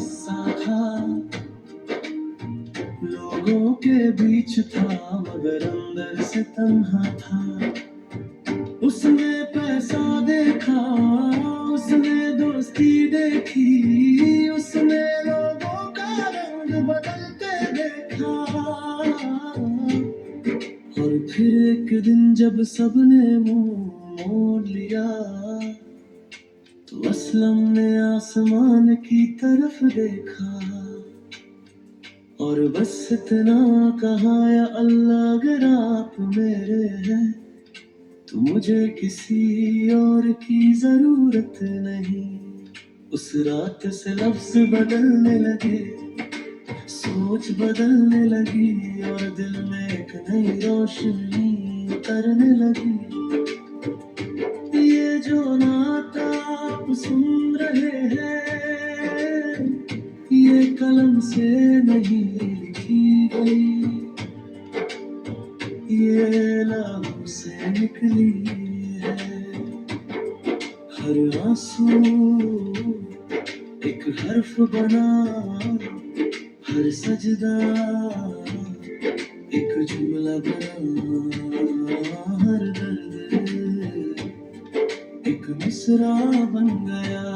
किस्सा था, लोगों के बीच था मगर अंदर से तन्हा था। उसने पैसा देखा, उसने दोस्ती देखी, उसने लोगों का रंग बदलते देखा। और फिर एक दिन जब सबने मुंह मोड़ लिया, तो असलम ने आसमान की तरफ देखा और बस इतना कहा, या अल्लाह अगर आप मेरे हैं तो मुझे किसी और की जरूरत नहीं। उस रात से लफ्ज बदलने लगे, सोच बदलने लगी और दिल में एक नई रोशनी उतरने लगी। ये जो नाता आप सुन रहे हैं, ये कलम से नहीं लिखी गई, ये लहू से निकली है। हर आंसू एक हर्फ बना, हर सजदा एक जुमला बना, हर दर्द एक मिसरा बन गया।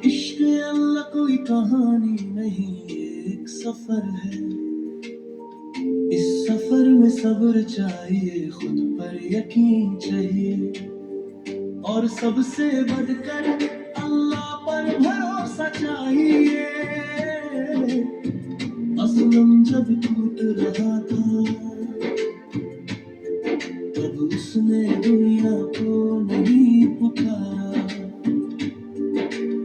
इश्क अल्लाह कोई कहानी नहीं, एक सफर है। इस सफर में सब्र चाहिए, खुद पर यकीन चाहिए और सबसे बढ़कर अल्लाह पर भरोसा चाहिए। असलम जब टूट रहा था, तब उसने दुनिया को नहीं पुकारा,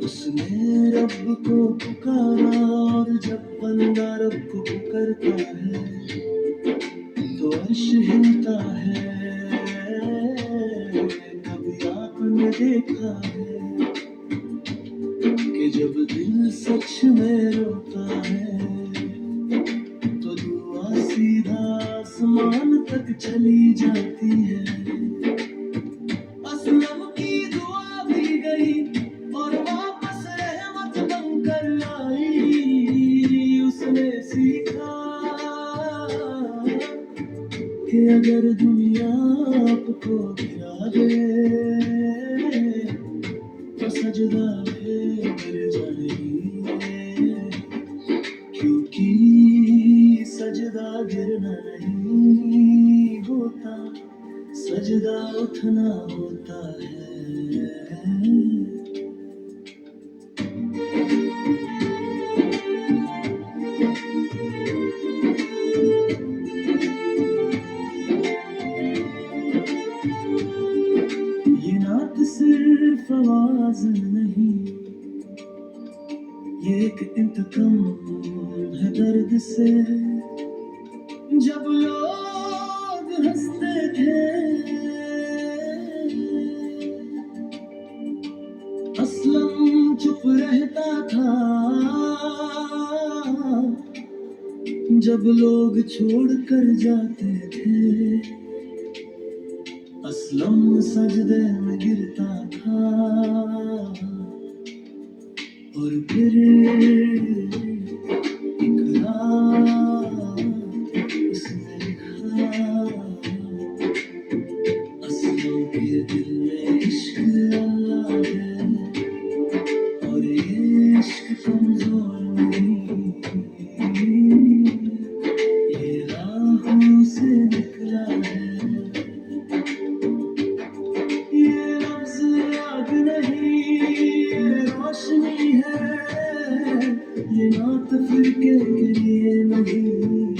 उसने रब को पुकारा। और जब बंदा रब को पुकारता है तो अर्श हिलता है। कभी आपने देखा है कि जब दिल सच में रोता है तो दुआ सीधा आसमान तक चली जाती है। असलम की दुआ भी गई और वापस रहमत बनकर आई। उसने सीखा कि अगर दुनिया आपको गिरा दे तो सजदा में गिर जाइए, क्योंकि सजदा गिरना नहीं होता, सजदा उठना होता है। ये नात सिर्फ आवाज नहीं, ये एक इंतकाम है दर्द से। जब लोग हंसते थे, असलम चुप रहता था। जब लोग छोड़ कर जाते थे, असलम सजदे में गिरता था। और फिर एक रात उसने लिखा, असलम के दिल में इश्क अल्लाह है और ये इश्क कमजोर नहीं, ये राहों से निकला है। ये लफ्ज़ आग नहीं, ये रोशनी है, ये नात फिरके के लिए नहीं,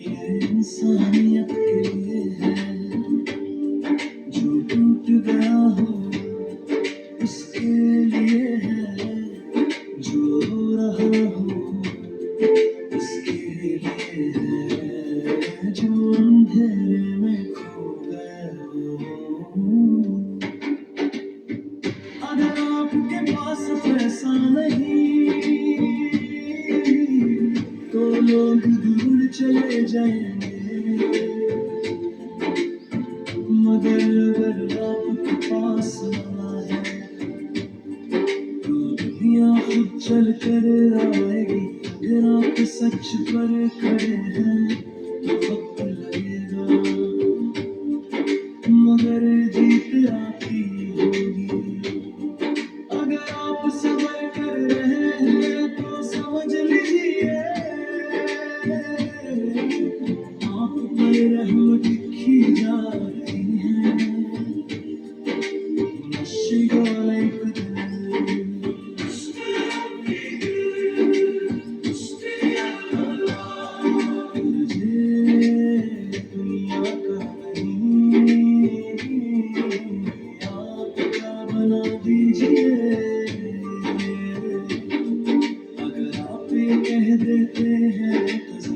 ये इंसानियत के लिए है। जो टूट गया हो उसके लिए है, जो रो रहा हो उसके लिए है जो अंधेरे में खो गए हो। अगर आपके पास पैसा नहीं तो लोग दूर चले जाएंगे, मगर अगर आपके पास ना है तो दुनिया खुद चल कर आएगी। अगर आप सच पर खड़े हैं तो वक्त लगेगा, मगर जीत आपकी होगी। अगर आप सबर कर रहे हैं तो समझ लीजिए आप पर रहमत लिखी जा रही है। नशे वाले दुनिया का नहीं, आपका बना दीजिए। अगर आप ये कह देते हैं तो